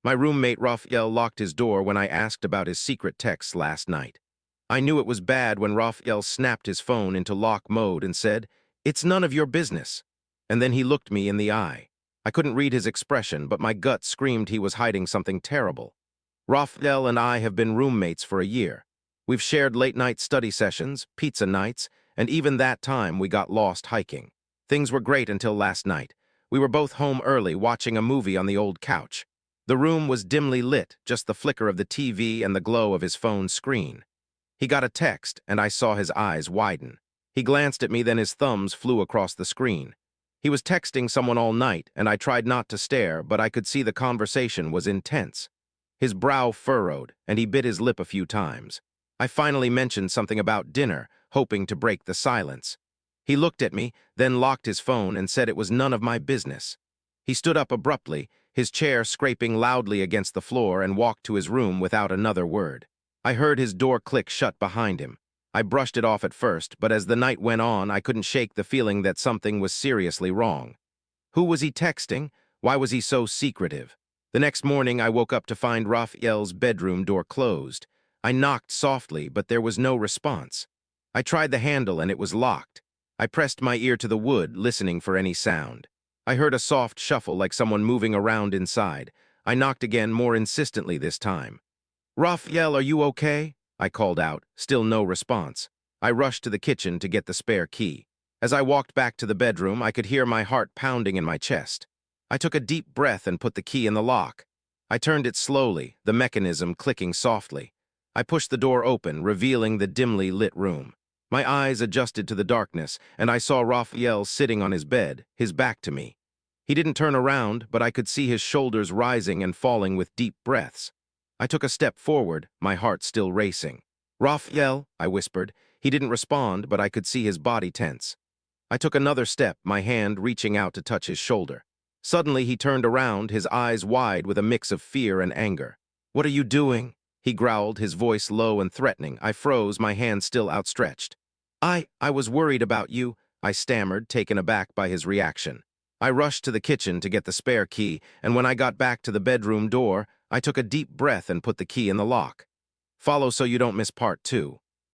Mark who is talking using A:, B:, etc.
A: My roommate Rafael locked his door when I asked about his secret texts last night. I knew it was bad when Rafael snapped his phone into lock mode and said, "It's none of your business." And then he looked me in the eye. I couldn't read his expression, but my gut screamed he was hiding something terrible. Rafael and I have been roommates for a year. We've shared late-night study sessions, pizza nights, and even that time we got lost hiking. Things were great until last night. We were both home early, watching a movie on the old couch. The room was dimly lit, just the flicker of the TV and the glow of his phone's screen. He got a text, and I saw his eyes widen. He glanced at me, then his thumbs flew across the screen. He was texting someone all night, and I tried not to stare, but I could see the conversation was intense. His brow furrowed, and he bit his lip a few times. I finally mentioned something about dinner, hoping to break the silence. He looked at me, then locked his phone and said it was none of my business. He stood up abruptly, his chair scraping loudly against the floor, and walked to his room without another word. I heard his door click shut behind him. I brushed it off at first, but as the night went on, I couldn't shake the feeling that something was seriously wrong. Who was he texting? Why was he so secretive? The next morning, I woke up to find Rafael's bedroom door closed. I knocked softly, but there was no response. I tried the handle, and it was locked. I pressed my ear to the wood, listening for any sound. I heard a soft shuffle like someone moving around inside. I knocked again, more insistently this time. "Rafael, are you okay?" I called out, still no response. I rushed to the kitchen to get the spare key. As I walked back to the bedroom, I could hear my heart pounding in my chest. I took a deep breath and put the key in the lock. I turned it slowly, the mechanism clicking softly. I pushed the door open, revealing the dimly lit room. My eyes adjusted to the darkness, and I saw Rafael sitting on his bed, his back to me. He didn't turn around, but I could see his shoulders rising and falling with deep breaths. I took a step forward, my heart still racing. "Rafael," I whispered. He didn't respond, but I could see his body tense. I took another step, my hand reaching out to touch his shoulder. Suddenly he turned around, his eyes wide with a mix of fear and anger. "What are you doing?" he growled, his voice low and threatening. I froze, my hand still outstretched. I was worried about you," I stammered, taken aback by his reaction. I rushed to the kitchen to get the spare key, and when I got back to the bedroom door, I took a deep breath and put the key in the lock. Follow so you don't miss part 2.